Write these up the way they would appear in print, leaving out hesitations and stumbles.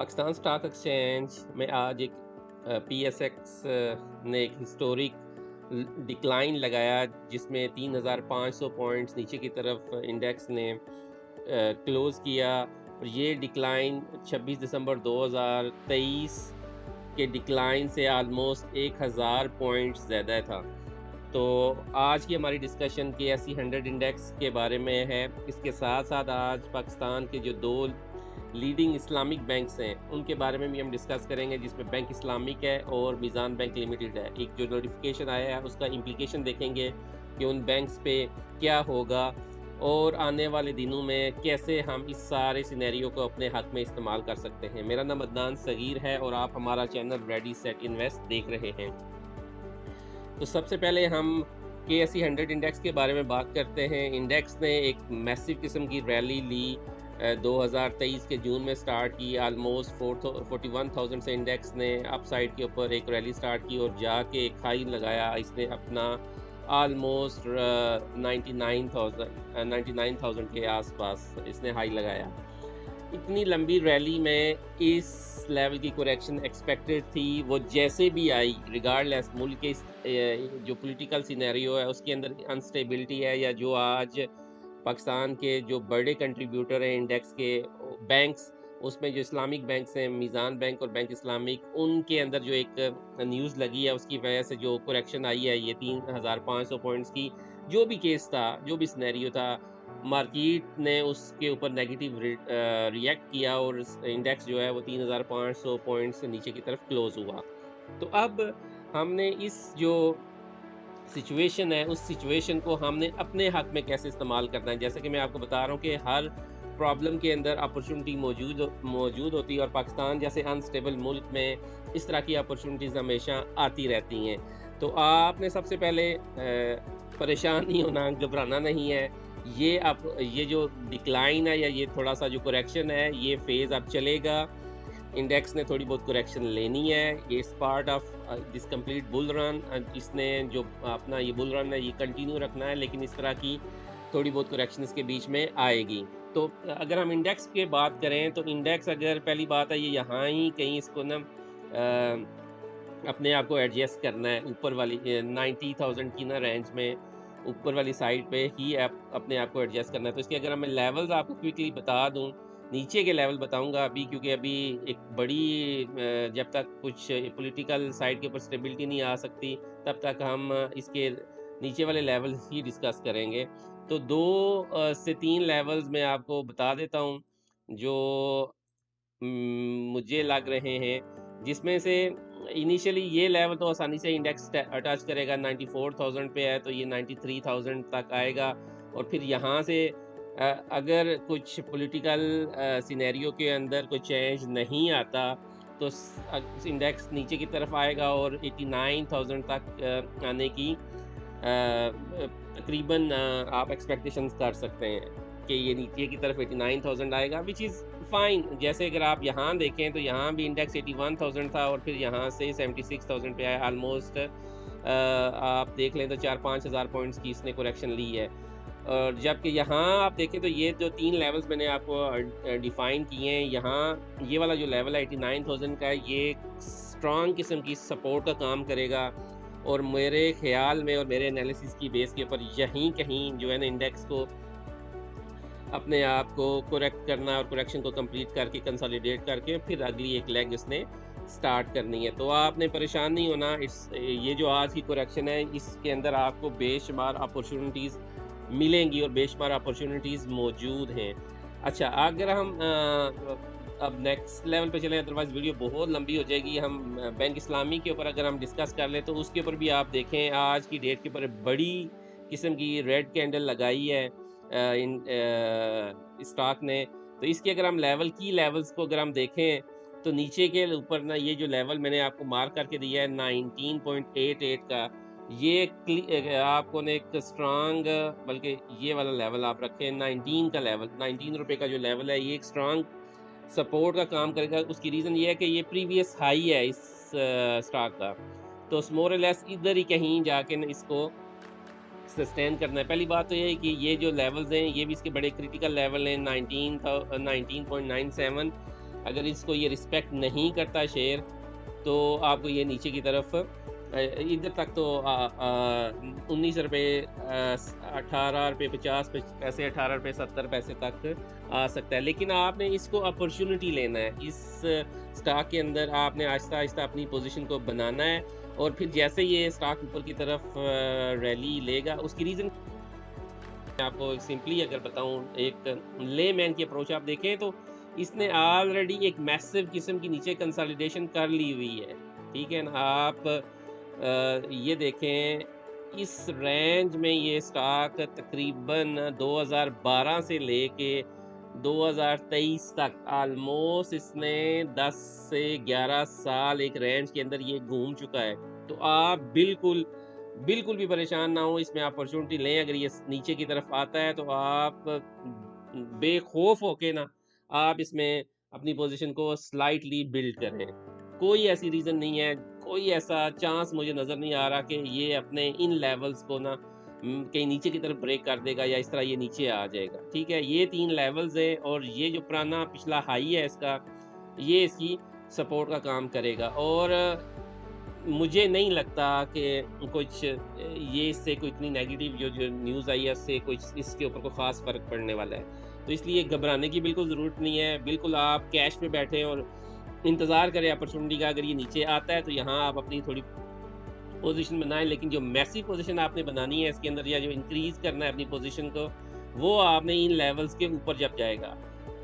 Pakistan stock exchange में आज एक पीएसएक्स ने एक हिस्टोरिक डिक्लाइन लगाया, जिसमें 3,500 पॉइंट्स नीचे की तरफ इंडेक्स ने क्लोज़ किया। और ये डिक्लाइन 26 दिसंबर 2023 के डिक्लाइन से आलमोस्ट 1,000 पॉइंट्स ज़्यादा था। तो आज की हमारी डिस्कशन KSE 100 इंडेक्स के बारे में है। इसके साथ साथ आज पाकिस्तान के जो दो लीडिंग इस्लामिक बैंक्स हैं उनके बारे में भी हम डिस्कस करेंगे, जिसमें बैंक इस्लामिक है और मीज़ान बैंक लिमिटेड है। एक जो नोटिफिकेशन आया है उसका इम्प्लीकेशन देखेंगे कि उन बैंक्स पे क्या होगा और आने वाले दिनों में कैसे हम इस सारे सिनेरियो को अपने हक में इस्तेमाल कर सकते हैं। मेरा नाम अदनान सगीर है और आप हमारा चैनल रेडी सेट इन्वेस्ट देख रहे हैं। तो सबसे पहले हम KSE 100 इंडेक्स के बारे में बात करते हैं। इंडेक्स ने एक मैसिव किस्म की रैली ली 2023 के जून में स्टार्ट की। आलमोस्ट 41,000 से इंडेक्स ने अपसाइड के ऊपर एक रैली स्टार्ट की और जाके एक हाई लगाया। इसने अपना आलमोस्ट 99,000 के आसपास इसने हाई लगाया। इतनी लंबी रैली में इस लेवल की करेक्शन एक्सपेक्टेड थी। वो जैसे भी आई, रिगार्डलेस मुल्क के जो पॉलिटिकल सिनेरियो है उसके अंदर अनस्टेबिलिटी है, या जो आज पाकिस्तान के जो बड़े कंट्रीब्यूटर हैं इंडेक्स के बैंक्स, उसमें जो इस्लामिक बैंक्स हैं मीज़ान बैंक और बैंक इस्लामिक, उनके अंदर जो एक न्यूज़ लगी है उसकी वजह से जो करेक्शन आई है ये 3,500 पॉइंट्स की। जो भी केस था, जो भी सिनेरियो था, मार्केट ने उसके ऊपर नेगेटिव रिएक्ट किया और इंडेक्स जो है वो 3,500 पॉइंट्स से नीचे की तरफ क्लोज हुआ। तो अब हमने इस जो सिचुएशन है उस सिचुएशन को हमने अपने हक में कैसे इस्तेमाल करना है। जैसे कि मैं आपको बता रहा हूँ कि हर प्रॉब्लम के अंदर अपॉर्चुनिटी मौजूद होती है और पाकिस्तान जैसे अनस्टेबल मुल्क में इस तरह की अपॉर्चुनिटीज़ हमेशा आती रहती हैं। तो आपने सबसे पहले परेशान नहीं होना, घबराना नहीं है। ये जो डिक्लाइन है या ये थोड़ा सा जो करेक्शन है, ये फेज़ अब चलेगा। इंडेक्स ने थोड़ी बहुत करेक्शन लेनी है। ये इस part of this complete bull run. इसने जो अपना ये बुल रन है ये कंटिन्यू रखना है, लेकिन इस तरह की थोड़ी बहुत करेक्शन इसके बीच में आएगी। तो अगर हम इंडेक्स की बात करें तो इंडेक्स, अगर पहली बात है ये यहाँ ही कहीं इसको ना अपने आप को एडजस्ट करना है ऊपर वाली 90,000 की ना रेंज में, ऊपर वाली साइड पे ही अपने आप को एडजस्ट करना है। तो इसके अगर मैं लेवल्स आपको क्विकली बता दूं, नीचे के लेवल बताऊंगा अभी, क्योंकि अभी एक बड़ी जब तक कुछ पॉलिटिकल साइड के ऊपर स्टेबिलिटी नहीं आ सकती तब तक हम इसके नीचे वाले लेवल ही डिस्कस करेंगे। तो 2 से 3 लेवल्स मैं आपको बता देता हूँ जो मुझे लग रहे हैं, जिसमें से इनिशियली ये लेवल तो आसानी से इंडेक्स टच करेगा। 94,000 पे है तो ये 93,000 तक आएगा। और फिर यहाँ से अगर कुछ पॉलिटिकल सिनेरियो के अंदर कोई चेंज नहीं आता तो इंडेक्स नीचे की तरफ आएगा और 89,000 तक आने की तकरीबन आप एक्सपेक्टेशंस कर सकते हैं कि ये नीचे की तरफ 89,000 आएगा, विच इज़ फाइन। जैसे अगर आप यहाँ देखें तो यहाँ भी इंडेक्स 81,000 था और फिर यहाँ से 76,000 पे आया। ऑलमोस्ट आप देख लें तो 4-5 हज़ार पॉइंट्स की इसने करेक्शन ली है। और जबकि यहाँ आप देखें तो ये जो 3 लेवल्स मैंने आपको डिफ़ाइन किए हैं, यहाँ ये वाला जो लेवल है 89,000 का है, ये स्ट्रॉन्ग किस्म की सपोर्ट का काम करेगा। और मेरे ख़्याल में और मेरे एनालिसिस की बेस के ऊपर यहीं कहीं जो है ना इंडेक्स को अपने आप को करेक्ट करना और करेक्शन को कंप्लीट करके कंसोलिडेट करके फिर अगली एक लेग इसने स्टार्ट करनी है। तो आपने परेशान नहीं होना। ये जो आज की करेक्शन है इसके अंदर आपको बेशुमार अपॉर्चुनिटीज़ मिलेंगी और बेशुमार अपॉर्चुनिटीज़ मौजूद हैं। अच्छा, अगर हम अब नेक्स्ट लेवल पे चलें, अदरवाइज़ वीडियो बहुत लंबी हो जाएगी। हम बैंक इस्लामी के ऊपर अगर हम डिस्कस कर लें तो उसके ऊपर भी आप देखें आज की डेट के ऊपर बड़ी किस्म की रेड कैंडल लगाई है इन स्टॉक ने। तो इसके अगर हम की लेवल्स को अगर हम देखें तो नीचे के ऊपर ना ये जो लेवल मैंने आपको मार्क करके दिया है 19.88 का, ये आपको ने एक स्ट्रांग, बल्कि ये वाला लेवल आप रखें 19 का लेवल, 19 रुपए का जो लेवल है, ये एक स्ट्रांग सपोर्ट का काम करेगा। उसकी रीज़न ये है कि ये प्रीवियस हाई है इस स्टॉक का। तो मोर और लेस इधर ही कहीं जाके न इसको सस्टेन करना है। पहली बात तो ये है कि ये जो लेवल्स हैं ये भी इसके बड़े क्रिटिकल लेवल हैं। 19.97 अगर इसको ये रिस्पेक्ट नहीं करता शेयर, तो आपको ये नीचे की तरफ इधर तक तो 19 रुपए 18 रुपए 50 पैसे 18 रुपए 70 पैसे तक आ सकता है। लेकिन आपने इसको अपॉर्चुनिटी लेना है। इस स्टॉक के अंदर आपने आहिस्ता-आहिस्ता अपनी पोज़ीशन को बनाना है और फिर जैसे ये स्टॉक ऊपर की तरफ रैली लेगा, उसकी रीज़न मैं आपको सिंपली अगर बताऊँ, एक लेमैन की अप्रोच आप देखें तो इसने ऑलरेडी एक मैसिव किस्म की नीचे कंसोलिडेशन कर ली हुई है, ठीक है ना? आप ये देखें, इस रेंज में ये स्टॉक तकरीबन 2012 से लेके 2023 तक ऑलमोस्ट इसने 10 से 11 साल एक रेंज के अंदर ये घूम चुका है। तो आप बिल्कुल भी परेशान ना हों, इसमें अपॉर्च्युनिटी लें। अगर ये नीचे की तरफ आता है तो आप बेखौफ होके ना आप इसमें अपनी पोज़ीशन को स्लाइटली बिल्ड करें। कोई ऐसी रीज़न नहीं है, कोई ऐसा चांस मुझे नज़र नहीं आ रहा कि ये अपने इन लेवल्स को ना कहीं नीचे की तरफ ब्रेक कर देगा या इस तरह ये नीचे आ जाएगा। ठीक है? ये 3 लेवल्स हैं और ये जो पुराना पिछला हाई है इसका, ये इसकी सपोर्ट का काम करेगा और मुझे नहीं लगता कि कुछ ये इससे कोई इतनी नेगेटिव जो न्यूज़ आई है उससे कुछ इसके ऊपर कोई ख़ास फ़र्क पड़ने वाला है। तो इसलिए घबराने की बिल्कुल ज़रूरत नहीं है। बिल्कुल आप कैश पे बैठें और इंतज़ार करें अपॉर्च्युनिटी का। अगर ये नीचे आता है तो यहाँ आप अपनी थोड़ी पोज़ीशन बनाएँ, लेकिन जो मैसिव पोज़ीशन आपने बनानी है इसके अंदर या जो इंक्रीज़ करना है अपनी पोज़ीशन को, वो आपने इन लेवल्स के ऊपर जब जाएगा,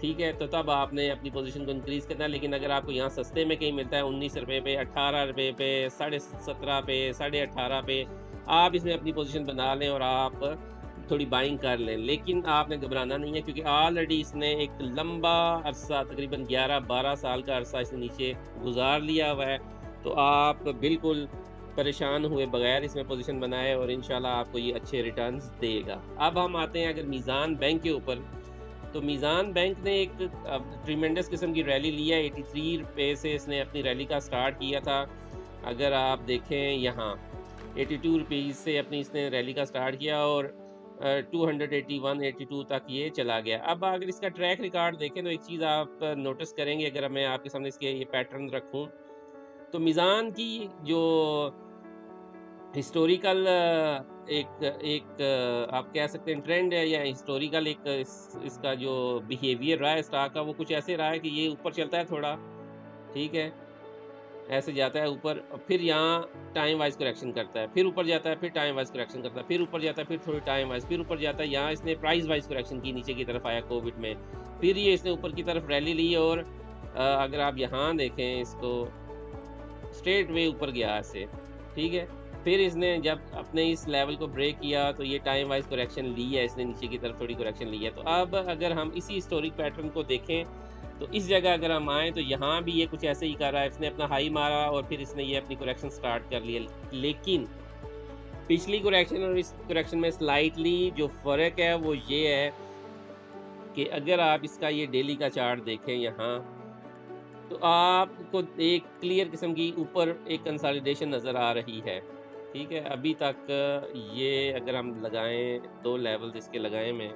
ठीक है? तो तब आपने अपनी पोज़ीशन को इंक्रीज़ करना है। लेकिन अगर आपको यहाँ सस्ते में कहीं मिलता है 19 रुपए पे, 18 रुपए पे, साढ़े 17 पे, साढ़े 18 पे, आप इसमें अपनी पोज़ीशन बना लें और आप थोड़ी बाइंग कर लें। लेकिन आपने घबराना नहीं है क्योंकि ऑलरेडी इसने एक लंबा अरसा तकरीबन 11-12 साल का अरसा इसने नीचे गुज़ार लिया हुआ है। तो आप बिल्कुल परेशान हुए बगैर इसमें पोज़ीशन बनाएँ और इंशाल्लाह आपको ये अच्छे रिटर्न्स देगा। अब हम आते हैं अगर मीज़ान बैंक के ऊपर, तो मीज़ान बैंक ने एक ट्रिमेंडस किस्म की रैली ली है। 83 रुपए से इसने अपनी रैली का स्टार्ट किया था। अगर आप देखें यहाँ 82 रुपीज़ से अपनी इसने रैली का स्टार्ट किया और 281-82 तक ये चला गया। अब अगर इसका ट्रैक रिकॉर्ड देखें तो एक चीज़ आप नोटिस करेंगे, अगर मैं आपके सामने इसके ये पैटर्न रखूँ, तो मीज़ान की जो हिस्टोरिकल एक एक आप कह सकते हैं ट्रेंड है या हिस्टोरिकल एक इसका जो बिहेवियर रहा है स्टॉक का, वो कुछ ऐसे रहा है कि ये ऊपर चलता है थोड़ा, ठीक है? ऐसे जाता है ऊपर और फिर यहाँ टाइम वाइज़ करेक्शन करता है, फिर ऊपर जाता है, फिर टाइम वाइज़ करेक्शन करता है, फिर ऊपर जाता है, फिर थोड़ी टाइम वाइज़, फिर ऊपर जाता है। यहाँ इसने प्राइस वाइज़ करेक्शन की, नीचे की तरफ आया कोविड में। फिर ये इसने ऊपर की तरफ रैली ली और अगर आप यहाँ देखें इसको, स्ट्रेट वे ऊपर गया ऐसे, ठीक है? फिर इसने जब अपने इस लेवल को ब्रेक किया तो ये टाइम वाइज़ करेक्शन ली है इसने, नीचे की तरफ थोड़ी करेक्शन ली है। तो अब अगर हम इसी हिस्टोरिक पैटर्न को देखें, तो इस जगह अगर हम आएँ तो यहाँ भी ये कुछ ऐसे ही कर रहा है। इसने अपना हाई मारा और फिर इसने ये अपनी करेक्शन स्टार्ट कर लिया। लेकिन पिछली करेक्शन और इस करेक्शन में स्लाइटली जो फ़र्क है वो ये है कि अगर आप इसका ये डेली का चार्ट देखें यहाँ, तो आपको एक क्लियर किस्म की ऊपर एक कंसोलिडेशन नज़र आ रही है, ठीक है? अभी तक ये अगर हम लगाएँ 2 लेवल्स इसके लगाएँ मैं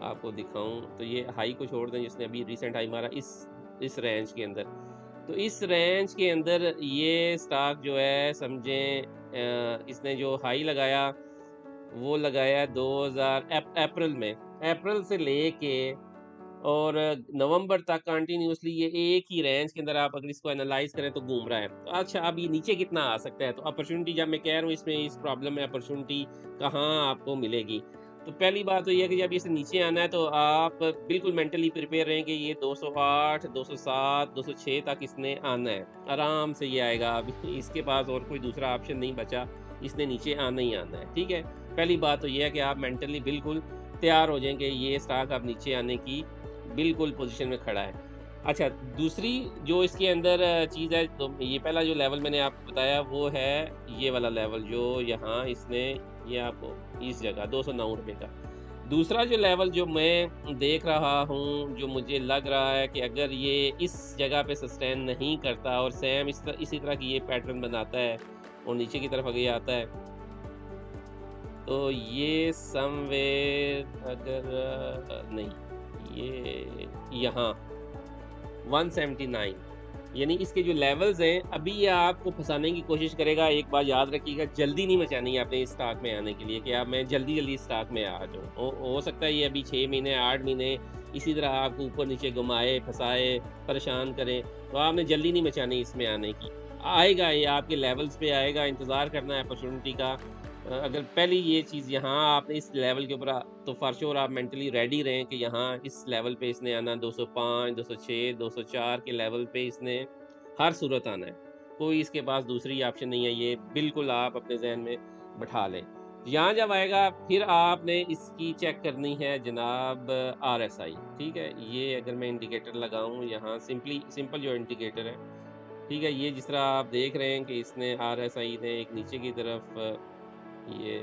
आपको दिखाऊँ, तो ये हाई को छोड़ दें जिसने अभी रिसेंट हाई मारा इस रेंज के अंदर। तो इस रेंज के अंदर ये स्टॉक जो है समझें इसने जो हाई लगाया, वो लगाया 2000 अप्रैल में। अप्रैल से लेके और नवंबर तक कंटिन्यूअसली ये एक ही रेंज के अंदर आप अगर इसको एनालाइज़ करें तो घूम रहा है। तो अच्छा, अब ये नीचे कितना आ सकता है? तो अपॉर्च्युनिटी जब मैं कह रहा हूँ इसमें इस प्रॉब्लम में अपॉर्च्युनिटी कहाँ आपको मिलेगी? तो पहली बात तो ये है कि जब इसे नीचे आना है तो आप बिल्कुल मेंटली प्रिपेयर रहें कि ये 208, 207, 206 तक इसने आना है। आराम से ये आएगा। अब इसके पास और कोई दूसरा ऑप्शन नहीं बचा, इसने नीचे आना ही आना है, ठीक है? पहली बात तो ये है कि आप मेंटली बिल्कुल तैयार हो जाएँ कि ये स्टॉक अब नीचे आने की बिल्कुल पोज़ीशन में खड़ा है। अच्छा, दूसरी जो इसके अंदर चीज़ है, तो ये पहला जो लेवल मैंने आपको बताया वो है ये वाला लेवल जो यहाँ इसने ये आपको इस जगह ₹209 का। दूसरा जो लेवल जो मैं देख रहा हूँ, जो मुझे लग रहा है कि अगर ये इस जगह पे सस्टेन नहीं करता और सेम इसी तरह की ये पैटर्न बनाता है और नीचे की तरफ आगे आता है, तो ये समवेयर अगर नहीं, ये यहाँ 179, यानी इसके जो लेवल्स हैं अभी ये आपको फंसाने की कोशिश करेगा। एक बात याद रखिएगा, जल्दी नहीं मचानी है आपने इस स्टॉक में आने के लिए कि आप मैं जल्दी-जल्दी इस स्टॉक में आ जाऊँ। हो सकता है ये अभी 6 महीने 8 महीने इसी तरह आपको ऊपर-नीचे घुमाए, फँसाए, परेशान करे, तो आपने जल्दी नहीं मचानी इसमें आने की। आएगा ये आपके लेवल्स पे आएगा, इंतज़ार करना है अपॉर्चुनिटी का। अगर पहली ये चीज़ यहाँ आपने इस लेवल के ऊपर तो फॉर श्योर आप मेंटली रेडी रहें कि यहाँ इस लेवल पे इसने आना 205, 206, 204 के लेवल पे इसने हर सूरत आना है। कोई इसके पास दूसरी ऑप्शन नहीं है, ये बिल्कुल आप अपने ज़हन में बैठा लें। यहाँ जब आएगा फिर आपने इसकी चेक करनी है जनाब आरएसआई, ठीक है? ये अगर मैं इंडिकेटर लगाऊँ यहाँ सिंपल जो इंडिकेटर है, ठीक है? ये जिस तरह आप देख रहे हैं कि इसने आरएसआई ने एक नीचे की तरफ ये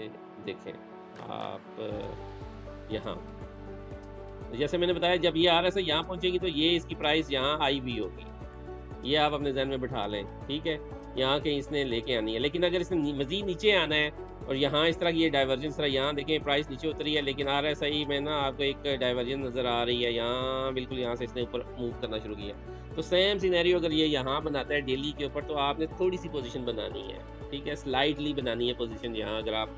देखें आप यहाँ, जैसे मैंने बताया जब ये आरएसआई यहाँ पहुँचेगी तो ये इसकी प्राइस यहाँ आई भी होगी। ये आप अपने ज़हन में बिठा लें, ठीक है? यहाँ कहीं इसने लेके आनी है, लेकिन अगर इसने मज़ीद नीचे आना है और यहाँ इस तरह की ये डाइवर्जेंस रहा, यहाँ देखें प्राइस नीचे उतरी है, लेकिन आरएसआई में ना आपको एक डाइवर्जेंस नज़र आ रही है, यहाँ बिल्कुल यहाँ से इसने ऊपर मूव करना शुरू किया। तो सेम सिनेरियो अगर ये यहाँ बनाता है डेली के ऊपर, तो आपने थोड़ी-सी पोज़ीशन बनानी है, ठीक है? स्लाइटली बनानी है पोज़ीशन यहाँ, अगर आप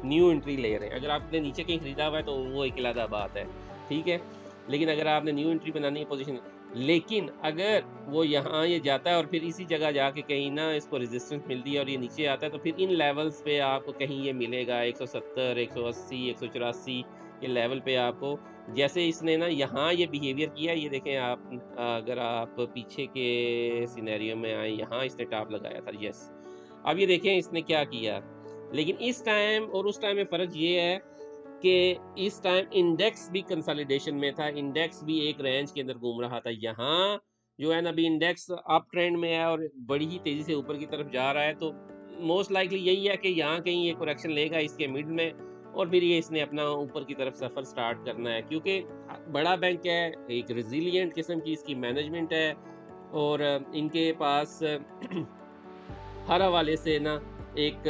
न्यू एंट्री ले रहे हैं। अगर आपने नीचे कहीं खरीदा हुआ है, तो वो एक अलग बात है, ठीक है? लेकिन अगर आपने न्यू एंट्री बनानी है पोज़ीशन, लेकिन अगर वो यहाँ ये जाता है और फिर इसी जगह जाके कहीं ना इसको रेजिस्टेंस मिलती है और ये नीचे आता है, तो फिर इन लेवल्स पे आपको कहीं ये मिलेगा 170, 180, 184 के लेवल पे आपको। जैसे इसने ना यहाँ ये बिहेवियर किया, ये देखें आप, अगर आप पीछे के सिनेरियो में आए, यहाँ इसने टॉप लगाया था, यस। अब ये देखें इसने क्या किया, लेकिन इस टाइम और उस टाइम में फ़र्क ये है कि इस टाइम इंडेक्स भी कंसोलिडेशन में था, इंडेक्स भी एक रेंज के अंदर घूम रहा था। यहाँ जो है ना अभी इंडेक्स अप ट्रेंड में है और बड़ी ही तेज़ी से ऊपर की तरफ जा रहा है, तो मोस्ट लाइकली यही है कि यहाँ कहीं ये करेक्शन लेगा इसके मिड में और फिर ये इसने अपना ऊपर की तरफ सफ़र स्टार्ट करना है, क्योंकि बड़ा बैंक है, एक रेज़िलिएंट किस्म की इसकी मैनेजमेंट है और इनके पास हर हवाले से ना एक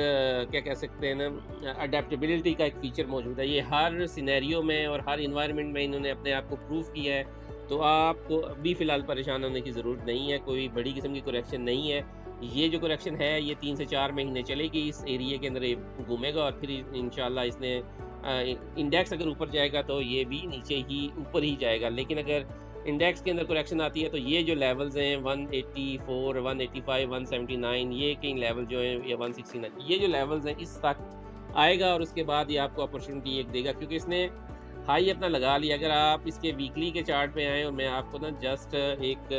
क्या कह सकते हैं ना अडेप्टेबिलिटी का एक फ़ीचर मौजूद है। ये हर सिनेरियो में और हर एनवायरनमेंट में इन्होंने अपने आप को प्रूव किया है। तो आपको अभी फ़िलहाल परेशान होने की ज़रूरत नहीं है, कोई बड़ी किस्म की करेक्शन नहीं है। ये जो करेक्शन है ये 3 से 4 महीने चलेगी, इस एरिया के अंदर ये घूमेगा और फिर इंशाल्लाह इसने इंडेक्स अगर ऊपर जाएगा तो ये भी नीचे ही ऊपर ही जाएगा। लेकिन अगर इंडेक्स के अंदर करेक्शन आती है तो ये जो लेवल्स हैं 184, 185, 179, ये कई लेवल जो हैं, या 169, ये जो लेवल्स हैं इस तक आएगा और उसके बाद ये आपको अपॉर्चुनिटी एक देगा, क्योंकि इसने हाई अपना लगा लिया। अगर आप इसके वीकली के चार्ट पे आएँ और मैं आपको ना जस्ट एक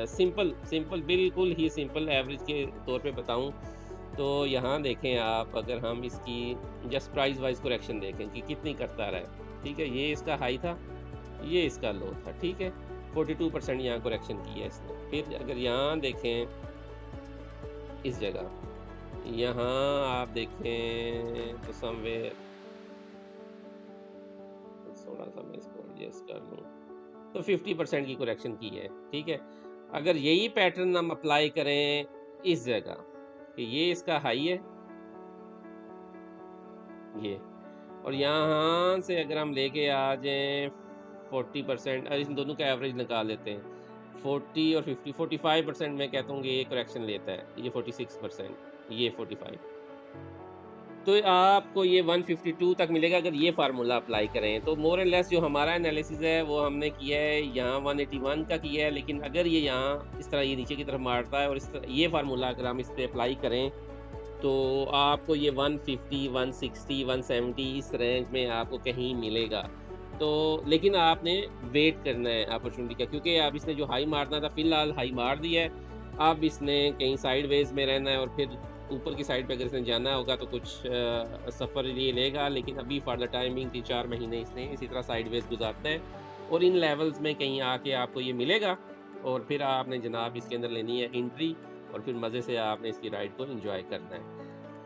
सिंपल बिल्कुल ही सिंपल एवरेज के तौर पे बताऊँ, तो यहाँ देखें आप, अगर हम इसकी जस्ट प्राइस वाइज करेक्शन देखें कि कितनी करता रहा है, ठीक है? ये इसका हाई था, ये इसका लो था, ठीक है? 42% यहाँ करेक्शन की है इसने। फिर अगर यहाँ देखें इस जगह, यहाँ आप देखें तो समवेयर, थोड़ा-सा मैं इसको एडजस्ट कर लूँ, तो 50% की करेक्शन की है, ठीक है? अगर यही पैटर्न हम अप्लाई करें इस जगह कि ये इसका हाई है, ये, और यहाँ से अगर हम लेके आ जाएँ 40%, इन दोनों का एवरेज निकाल लेते हैं। 40 और 50, 45% मैं कहता हूँ कि ये करेक्शन लेता है, ये 46%, ये 45। तो आपको ये 152 तक मिलेगा अगर ये फ़ॉर्मूला अप्लाई करें। तो मोर एंड लेस जो हमारा एनालिसिस है वो हमने किया है यहाँ 181 का किया है, लेकिन अगर ये यहाँ इस तरह ये नीचे की तरफ मारता है और इस तरह ये फ़ॉर्मूला अगर हम इस पे अप्लाई करें, तो आपको ये 150, 160, 170 इस रेंज में आपको कहीं मिलेगा। तो लेकिन आपने वेट करना है अपॉर्चुनिटी का, क्योंकि अब इसने जो हाई मारना था फ़िलहाल हाई मार दिया है। अब इसने कहीं साइडवेज़ में रहना है और फिर ऊपर की साइड पे अगर इसने जाना होगा तो कुछ सफ़र ये लेगा, लेकिन अभी फॉर द टाइम बिंग 3-4 महीने इसने इसी तरह साइडवेज़ गुज़ारना है और इन लेवल्स में कहीं आके आपको ये मिलेगा और फिर आपने जनाब इसके अंदर लेनी है एंट्री और फिर मज़े से आपने इसकी राइड को एन्जॉय करना है।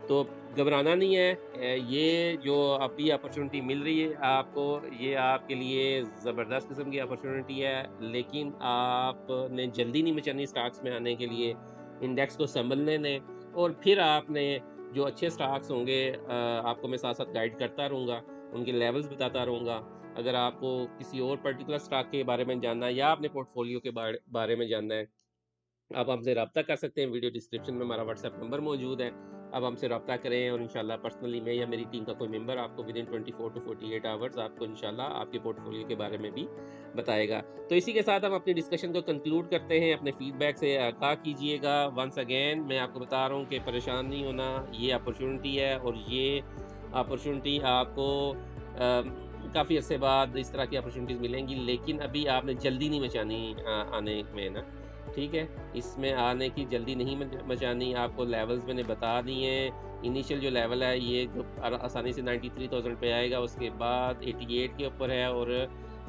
तो घबराना नहीं है, ये जो अभी अपॉर्चुनिटी मिल रही है आपको, ये आपके लिए ज़बरदस्त किस्म की अपॉर्चुनिटी है, लेकिन आपने जल्दी नहीं मचानी स्टॉक्स में आने के लिए, इंडेक्स को सँभलने दें और फिर आपने जो अच्छे स्टॉक्स होंगे आपको मैं साथ-साथ गाइड करता रहूँगा, उनके लेवल्स बताता रहूँगा अगर आपको किसी और पर्टिकुलर स्टॉक के बारे में जानना है या अपने पोर्टफोलियो के बारे में जानना है, आप हमसे रब्ता कर सकते हैं। वीडियो डिस्क्रिप्शन में हमारा व्हाट्सएप नंबर मौजूद है। आप हमसे रब्ता करें और इंशाल्लाह पर्सनली मैं या मेरी टीम का कोई मेंबर आपको विदिन 24 टू 48 आवर्स आपको इंशाल्लाह आपके पोर्टफोलियो के बारे में भी बताएगा। तो इसी के साथ हम अपनी डिस्कशन को कंक्लूड करते हैं। अपने फीडबैक से आगाह कीजिएगा। वंस अगेन मैं आपको बता रहा हूँ कि परेशान नहीं होना, ये अपॉर्च्युनिटी है और ये अपॉर्च्युनिटी आपको काफ़ी अरसे बाद इस तरह की अपॉर्च्युनिटीज़ मिलेंगी, लेकिन अभी आपने जल्दी नहीं मचानी आने में ना, ठीक है? इसमें आने की जल्दी नहीं मचानी, आपको लेवल्स मैंने बता दिए हैं। इनिशियल जो लेवल है ये जो आसानी से 93,000 पे आएगा, उसके बाद 88 के ऊपर है और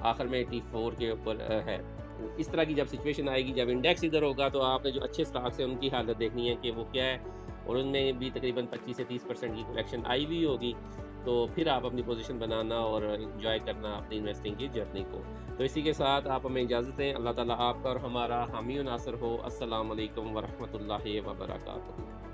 आखिर में 84 के ऊपर है। इस तरह की जब सिचुएशन आएगी, जब इंडेक्स इधर होगा, तो आपने जो अच्छे स्टॉक्स हैं उनकी हालत देखनी है कि वो क्या है और उनमें भी तकरीबन 25 से 30% की करेक्शन आई हुई होगी। तो फिर आप अपनी पोज़ीशन बनाना और एन्जॉय करना अपनी इन्वेस्टिंग की जर्नी को। तो इसी के साथ आप हमें इजाज़त दें। अल्लाह ताला आपका और हमारा हामी और नासिर हो। अस्सलाम वालेकुम व रहमतुल्लाहि व बरकातुहू।